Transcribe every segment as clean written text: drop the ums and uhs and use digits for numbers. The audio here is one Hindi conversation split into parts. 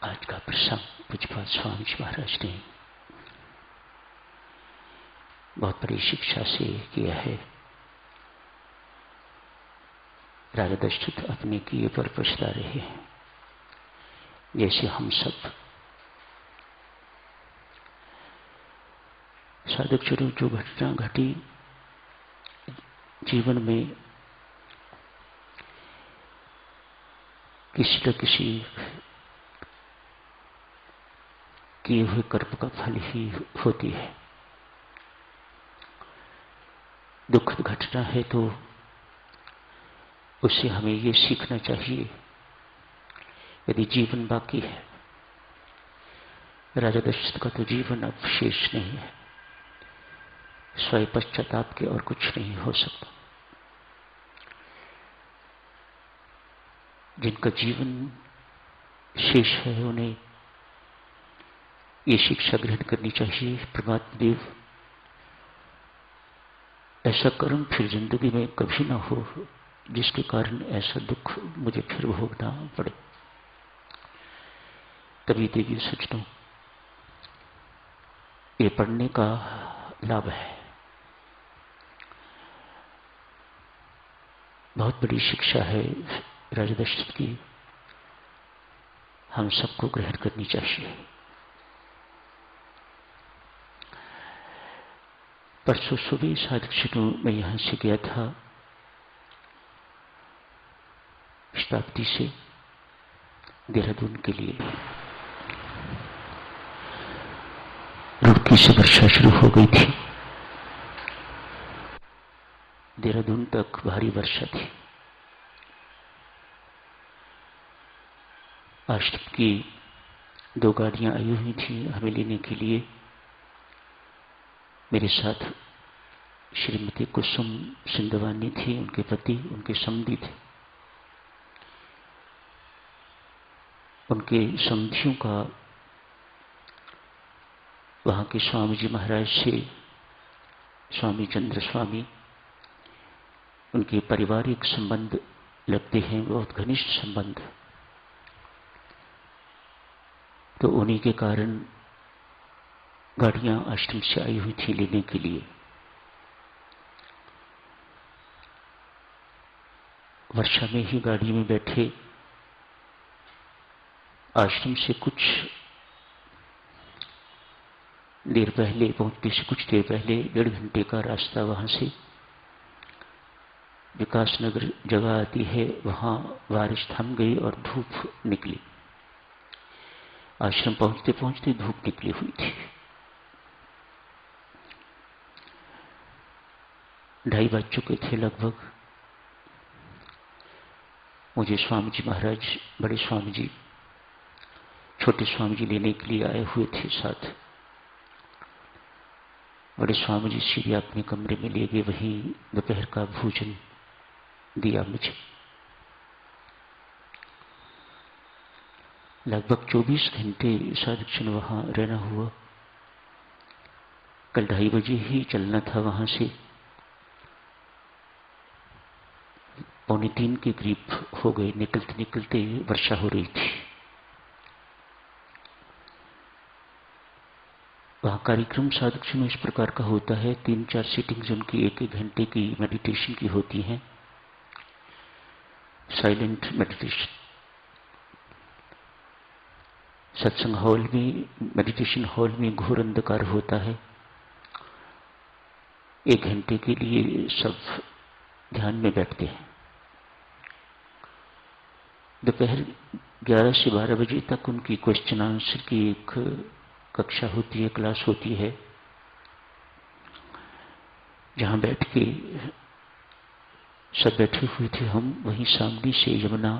आज का प्रसंग पूज्यपाद स्वामी जी महाराज ने बहुत बड़ी शिक्षा से किया है। राजा दशरथ अपने किए पर पछता रहे हैं, जैसे हम सब साधक चलो जो घटना घटी जीवन में किसी न किसी किए हुए कर्म का फल ही होती है। दुखद घटना है तो उससे हमें ये सीखना चाहिए, यदि जीवन बाकी है, राजा दशरथ का तो जीवन अब शेष नहीं है, स्वयं पश्चाताप के और कुछ नहीं हो सकता। जिनका जीवन शेष है उन्हें ये शिक्षा ग्रहण करनी चाहिए। परमात्मा देव ऐसा कर्म फिर जिंदगी में कभी ना हो जिसके कारण ऐसा दुख मुझे फिर भोगना पड़े। तभी देवी सचनों ये पढ़ने का लाभ है। बहुत बड़ी शिक्षा है राजा दशरथ की, हम सबको ग्रहण करनी चाहिए। परसों सुबह साधक मैं यहां से गया था शताब्दी से देहरादून के लिए। रुड़की से वर्षा शुरू हो गई थी, देहरादून तक भारी वर्षा थी। आश्रम की 2 गाड़ियां आई हुई थी हमें लेने के लिए। मेरे साथ श्रीमती कुसुम सिंधवानी थी, उनके पति, उनके समधी थे। उनके समधियों का वहां के स्वामी जी महाराज से स्वामी चंद्र स्वामी उनके पारिवारिक संबंध लगते हैं, बहुत घनिष्ठ संबंध। तो उन्हीं के कारण गाड़ियां आश्रम से आई हुई थी लेने के लिए। वर्षा में ही गाड़ी में बैठे आश्रम से कुछ देर पहले पहुंचने से कुछ देर पहले 1.5 घंटे का रास्ता वहां से विकासनगर जगह आती है, वहां बारिश थम गई और धूप निकली। आश्रम पहुंचते पहुंचते धूप निकली हुई थी। 2:30 बज चुके थे लगभग। मुझे स्वामी जी महाराज, बड़े स्वामी जी, छोटे स्वामी जी लेने के लिए आए हुए थे साथ। बड़े स्वामी जी सीधे अपने कमरे में ले गए, वहीं दोपहर का भोजन दिया मुझे। लगभग 24 घंटे साधक वहां रहना हुआ। कल 2:30 बजे ही चलना था वहां से। 2:45 के करीब हो गए, निकलते निकलते वर्षा हो रही थी। वहां कार्यक्रम साधक में इस प्रकार का होता है, 3-4 सीटिंग्स उनकी 1-1 घंटे की मेडिटेशन की होती हैं, साइलेंट मेडिटेशन। सत्संग हॉल में, मेडिटेशन हॉल में घोर अंधकार होता है। 1 घंटे के लिए सब ध्यान में बैठते हैं। दोपहर 11 से 12 बजे तक उनकी क्वेश्चन आंसर की एक कक्षा होती है, क्लास होती है, जहां बैठ के सब बैठे हुए थे हम। वहीं सामने से यमुना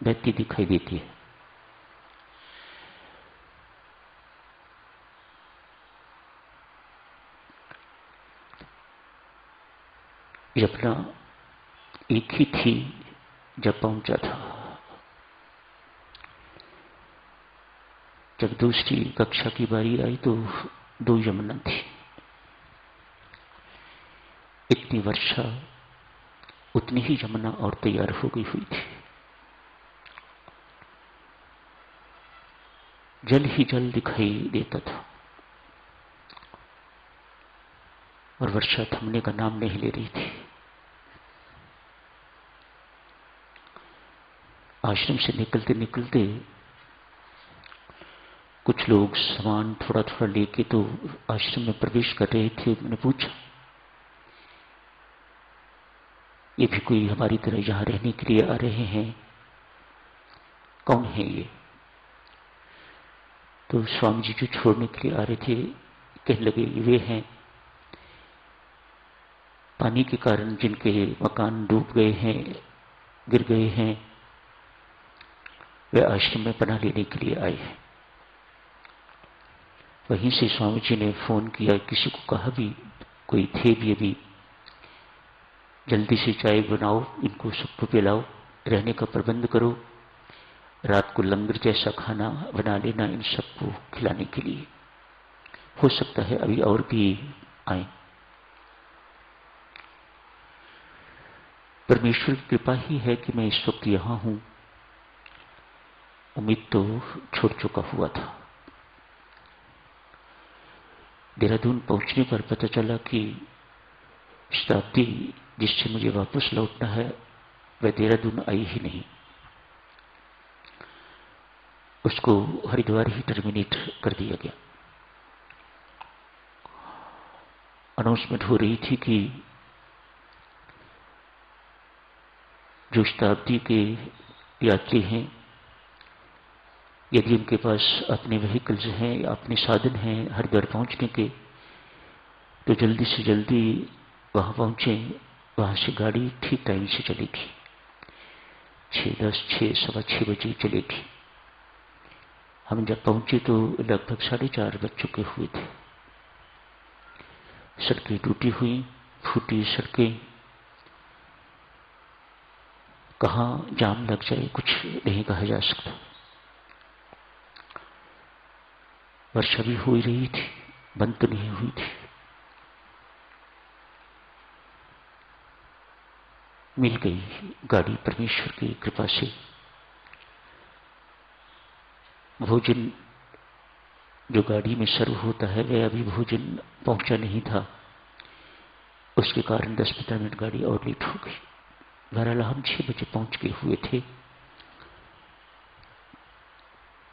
बहती दिखाई देती है। यमुना एक ही थी जब पहुंचा था। जब दूसरी कक्षा की बारी आई तो 2 यमुना थी। इतनी वर्षा, उतनी ही यमुना और तैयार हो गई हुई थी। जल ही जल दिखाई देता था और वर्षा थमने का नाम नहीं ले रही थी। आश्रम से निकलते निकलते कुछ लोग सामान थोड़ा थोड़ा लेके तो आश्रम में प्रवेश कर रहे थे। मैंने पूछा, ये भी कोई हमारी तरह यहां रहने के लिए आ रहे हैं? कौन है ये? तो स्वामी जी जो छोड़ने के लिए आ रहे थे कहने लगे, वे हैं पानी के कारण जिनके मकान डूब गए हैं, गिर गए हैं, वे आश्रम में पनाह लेने के लिए आए हैं। वहीं से स्वामी जी ने फोन किया, किसी को कहा भी, कोई थे भी अभी, जल्दी से चाय बनाओ, इनको सबको पिलाओ, रहने का प्रबंध करो, रात को लंगर जैसा खाना बना लेना इन सबको खिलाने के लिए। हो सकता है अभी और भी आए। परमेश्वर की कृपा ही है कि मैं इस वक्त यहां हूं। उम्मीद तो छोड़ चुका हुआ था। देहरादून पहुंचने पर पता चला कि शताब्दी जिससे मुझे वापस लौटना है वह देहरादून आई ही नहीं। उसको हरिद्वार ही टर्मिनेट कर दिया गया। अनाउंसमेंट हो रही थी कि जो शताब्दी के यात्री हैं, यदि उनके पास अपने व्हीकल्स हैं या अपने साधन हैं हरिद्वार पहुंचने के, तो जल्दी से जल्दी वहां पहुंचे। वहां से गाड़ी ठीक टाइम से चलेगी, 6:10, 6:15 बजे चलेगी। हम जब पहुंचे तो लगभग 4:30 बज चुके हुए थे। सड़कें टूटी हुई, फूटी सड़कें, कहां जाम लग जाए कुछ नहीं कहा जा सकता। वर्षा भी हो ही रही थी, बंद तो नहीं हुई थी। मिल गई गाड़ी परमेश्वर की कृपा से। भोजन जो गाड़ी में सर्व होता है वह अभी भोजन पहुंचा नहीं था, उसके कारण 10-15 मिनट गाड़ी और लेट हो गई। बहरहाल हम 6 बजे पहुंच गए हुए थे,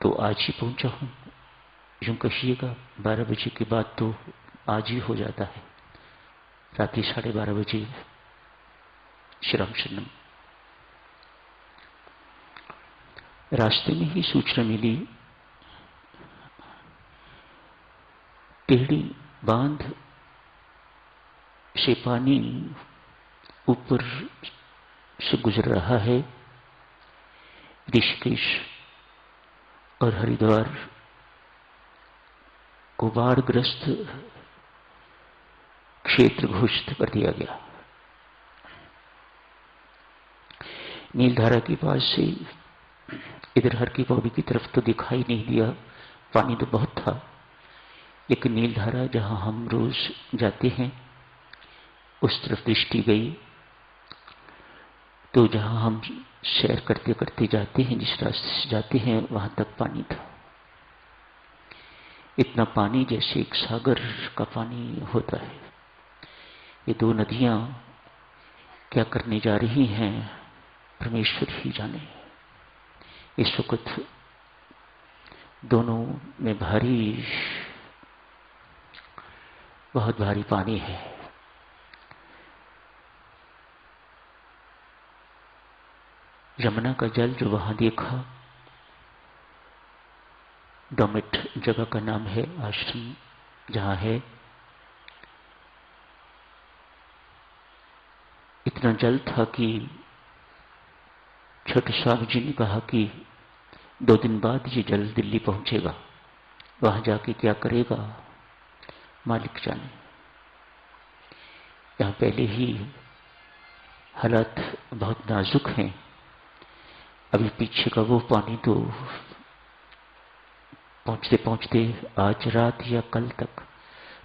तो आज ही पहुंचा हूं। यूं कहिएगा 12 बजे के बाद तो आज ही हो जाता है। रात 12:30 बजे श्रीराम शरणम। रास्ते में ही सूचना मिली, टेढ़ी बांध से पानी ऊपर से गुजर रहा है। ऋषिकेश और हरिद्वार को बाढ़ग्रस्त क्षेत्र घोषित कर दिया गया। नीलधारा के पास से इधर हर की पौड़ी की तरफ तो दिखाई नहीं दिया, पानी तो बहुत था, लेकिन नीलधारा जहां हम रोज जाते हैं उस तरफ दृष्टि गई तो जहां हम सैर करते करते जाते हैं, जिस रास्ते से जाते हैं, वहां तक पानी था। इतना पानी जैसे एक सागर का पानी होता है। ये दो नदियां क्या करने जा रही हैं परमेश्वर ही जाने। इस वक्त दोनों में बहुत भारी पानी है। यमुना का जल जो वहां देखा, डोमिट जगह का नाम है, आश्रम जहां है, इतना जल था कि छोटे स्वामी जी ने कहा कि 2 दिन बाद ये जल दिल्ली पहुंचेगा, वहां जाके क्या करेगा मालिक जाने। यहां पहले ही हालात बहुत नाजुक हैं, अभी पीछे का वो पानी तो पहुंचते पहुंचते आज रात या कल तक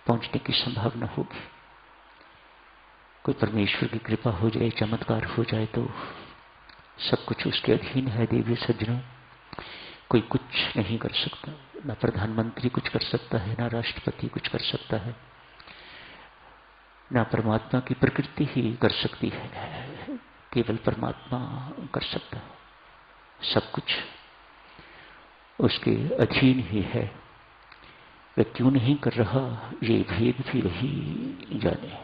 पहुंचने की संभावना होगी। कोई परमेश्वर की कृपा हो जाए, चमत्कार हो जाए तो सब कुछ उसके अधीन है। देवी सज्जनों, कोई कुछ नहीं कर सकता। ना प्रधानमंत्री कुछ कर सकता है, ना राष्ट्रपति कुछ कर सकता है, ना परमात्मा की प्रकृति ही कर सकती है, केवल परमात्मा कर सकता है। सब कुछ उसके अधीन ही है। वह क्यों नहीं कर रहा, ये भेद भी वही जाने।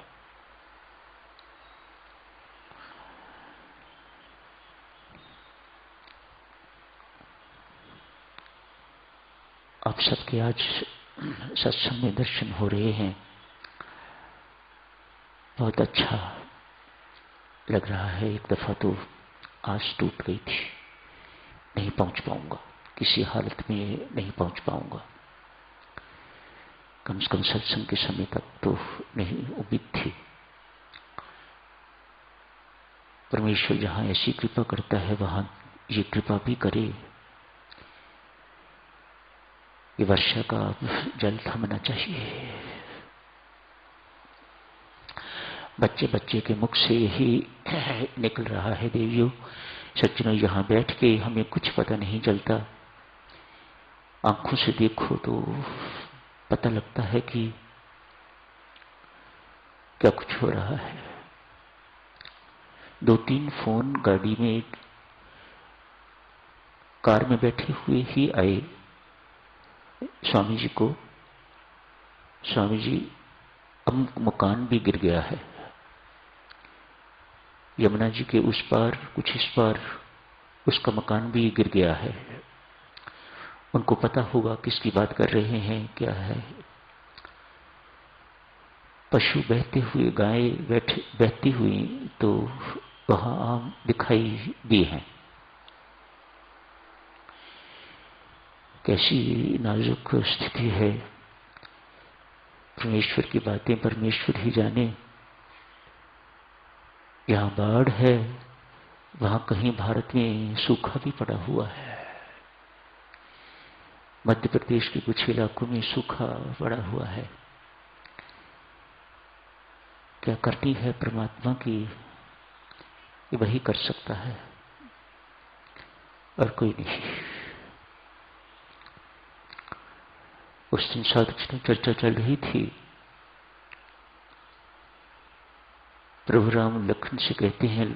आप सबके आज सत्संग में दर्शन हो रहे हैं, बहुत अच्छा लग रहा है। एक दफा तो आस टूट गई थी, नहीं पहुंच पाऊंगा, किसी हालत में नहीं पहुंच पाऊंगा। कम से कम सत्संग के समय तक तो नहीं उम्मीद थी। परमेश्वर जहां ऐसी कृपा करता है वहां ये कृपा भी करे। ये वर्षा का जल थमना चाहिए। बच्चे बच्चे के मुख से ही निकल रहा है देवियों। सज्जनों, यहां बैठ के हमें कुछ पता नहीं चलता, आंखों से देखो तो पता लगता है कि क्या कुछ हो रहा है। 2-3 फोन गाड़ी में, कार में बैठे हुए ही आए स्वामी जी को, स्वामी जी अब मकान भी गिर गया है, यमुना जी के उस पार कुछ इस पार उसका मकान भी गिर गया है। उनको पता होगा किसकी बात कर रहे हैं, क्या है। पशु बहते हुए, गाय बहती हुई तो वहां आम दिखाई दिए हैं। कैसी नाजुक स्थिति है। परमेश्वर की बातें परमेश्वर ही जाने। यहां बाढ़ है, वहां कहीं भारत में सूखा भी पड़ा हुआ है। मध्य प्रदेश के कुछ इलाकों में सूखा पड़ा हुआ है। क्या करनी है परमात्मा की, ये वही कर सकता है और कोई नहीं। उस दिन साधु चर्चा चल रही थी। प्रभु राम लखन से कहते हैं,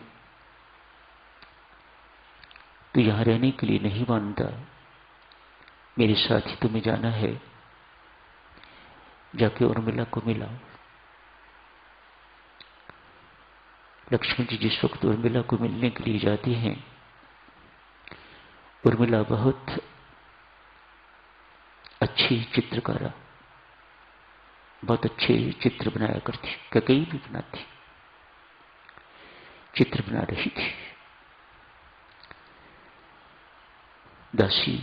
तू यहां रहने के लिए नहीं मानता, मेरे साथ ही तुम्हें जाना है, जाके उर्मिला को मिलाओ। लक्ष्मण जी जिस वक्त उर्मिला को मिलने के लिए जाते हैं, उर्मिला बहुत अच्छी चित्रकारा, बहुत अच्छे चित्र बनाया करती, कई भी बनाती, चित्र बना रही थी। दासी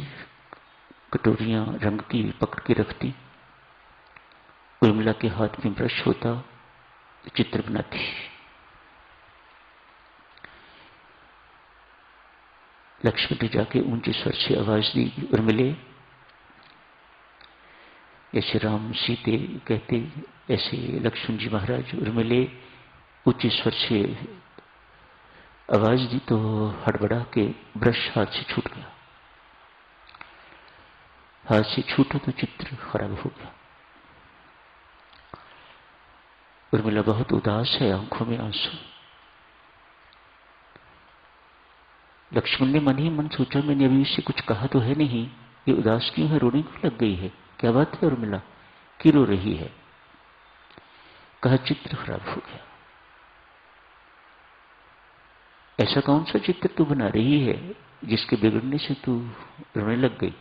कटोरियां रंग की पकड़ के रखती, उर्मिला के हाथ में ब्रश होता, चित्र बनाती। लक्ष्मण ने जाके ऊंचे स्वर से आवाज दी, उर्मिले। जैसे राम सीते कहते, ऐसे लक्ष्मण जी महाराज उर्मिले ऊंचे स्वर से आवाज दी तो हड़बड़ा के ब्रश हाथ से छूट गया। हाथ से छूटा तो चित्र खराब हो गया। उर्मिला बहुत उदास है, आंखों में आंसू। लक्ष्मण ने मन ही मन सोचा, मैंने अभी इससे कुछ कहा तो है नहीं, ये उदास क्यों है, रोने क्यों लग गई है, क्या बात है उर्मिला, क्यों रो रही है। कहा चित्र खराब हो गया। ऐसा कौन सा चित्र तू बना रही है जिसके बिगड़ने से तू रोने लग गई।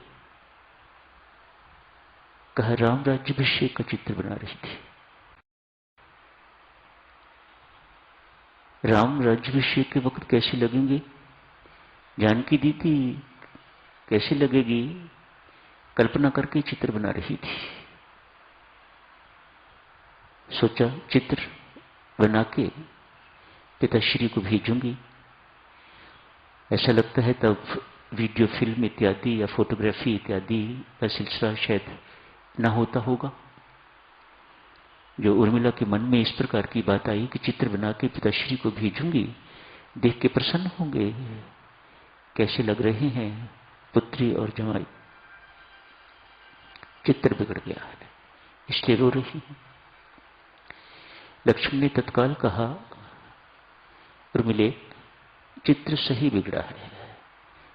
कहा राम राज्याभिषेक का चित्र बना रही थी। राम राज्याभिषेक के वक्त कैसे लगेंगे, जानकी दीदी कैसे लगेगी, कल्पना करके चित्र बना रही थी। सोचा चित्र बना के पिताश्री को भेजूंगी। ऐसा लगता है तब वीडियो फिल्म इत्यादि या फोटोग्राफी इत्यादि का सिलसिला शायद न होता होगा। जो उर्मिला के मन में इस प्रकार की बात आई कि चित्र बना के पिताश्री को भेजूंगी, देख के प्रसन्न होंगे, कैसे लग रहे हैं पुत्री और जमाई। चित्र बिगड़ गया है, इसलिए रो रही है। लक्ष्मण ने तत्काल कहा, उर्मिले, चित्र सही बिगड़ा है,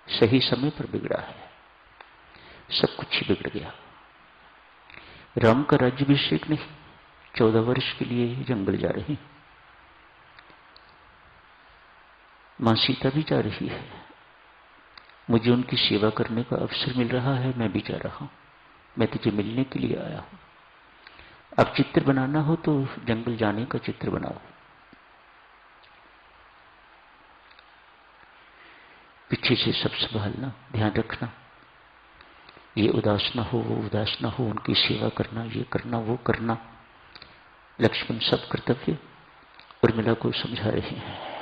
सही समय पर बिगड़ा है, सब कुछ ही बिगड़ गया। राम का राज्याभिषेक नहीं, 14 वर्ष के लिए जंगल जा रही, मां सीता भी जा रही है, मुझे उनकी सेवा करने का अवसर मिल रहा है, मैं भी जा रहा हूं, मैं तुझे मिलने के लिए आया हूं। अब चित्र बनाना हो तो जंगल जाने का चित्र बनाओ, पीछे से सब संभालना, ध्यान रखना, ये उदास ना हो, वो उदास ना हो, उनकी सेवा करना, ये करना, वो करना। लक्ष्मण सब कर्तव्य उर्मिला को समझा रहे हैं।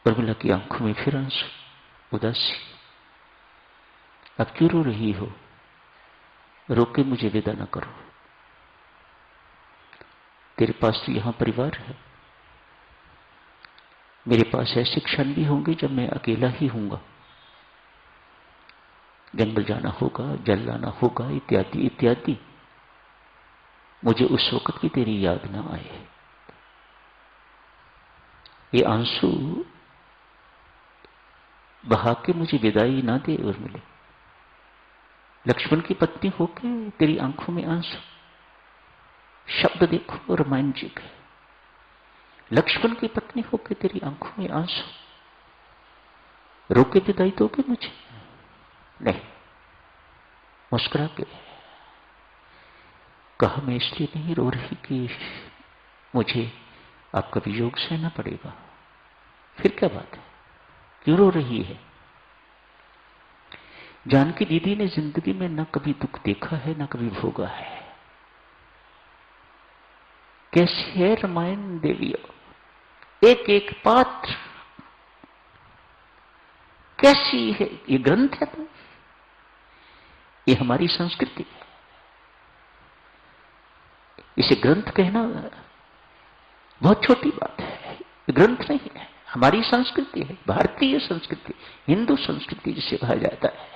उर्मिला की आंखों में फिर आंसू, उदासी। अब क्यों रो रही हो? रोके मुझे विदा न करो, तेरे पास तो यहां परिवार है, मेरे पास ऐसे क्षण भी होंगे जब मैं अकेला ही हूंगा, जंगल जाना होगा, जल लाना होगा, इत्यादि इत्यादि। मुझे उस वक्त भी तेरी याद ना आए। ये आंसू बहा के मुझे विदाई ना दे उर्मिले। लक्ष्मण की पत्नी होके तेरी आंखों में आंसू, शब्द देखो रामायण जी के, लक्ष्मण की पत्नी होके तेरी आंखों में आंसू, रोके विदाई दोगे मुझे? नहीं, मुस्कुरा के कहा, मैं इसलिए नहीं रो रही कि मुझे आपका वियोग सहना पड़ेगा। फिर क्या बात है, क्यों रो रही है? जानकी दीदी ने जिंदगी में न कभी दुख देखा है, न कभी भोगा है। कैसी है रामायण देवियों, एक एक पात्र कैसी है। ये ग्रंथ है तो, ये हमारी संस्कृति है। इसे ग्रंथ कहना बहुत छोटी बात है, ग्रंथ नहीं है, हमारी संस्कृति है, भारतीय संस्कृति, हिंदू संस्कृति जिसे कहा जाता है।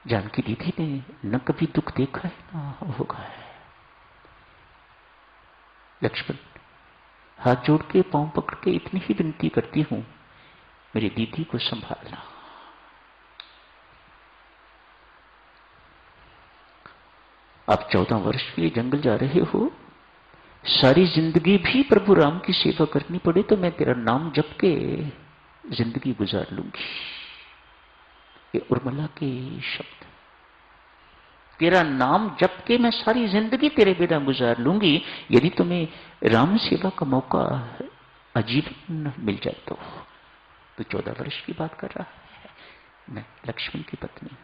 जानकी दीदी ने न कभी दुख देखा है, न भोगा है। लक्ष्मण, हाथ जोड़ के पांव पकड़ के इतनी ही विनती करती हूं, मेरी दीदी को संभालना। आप 14 वर्ष के लिए जंगल जा रहे हो, सारी जिंदगी भी प्रभु राम की सेवा करनी पड़े तो मैं तेरा नाम जप के जिंदगी गुजार लूंगी। ये उर्मिला के शब्द, तेरा नाम जप के मैं सारी जिंदगी तेरे बिना गुजार लूंगी, यदि तुम्हें राम सेवा का मौका आजीवन मिल जाए तो 14 वर्ष की बात कर रहा है। मैं लक्ष्मण की पत्नी,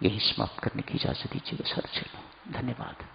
यही समाप्त करने की इजाजत दीजिए। धन्यवाद।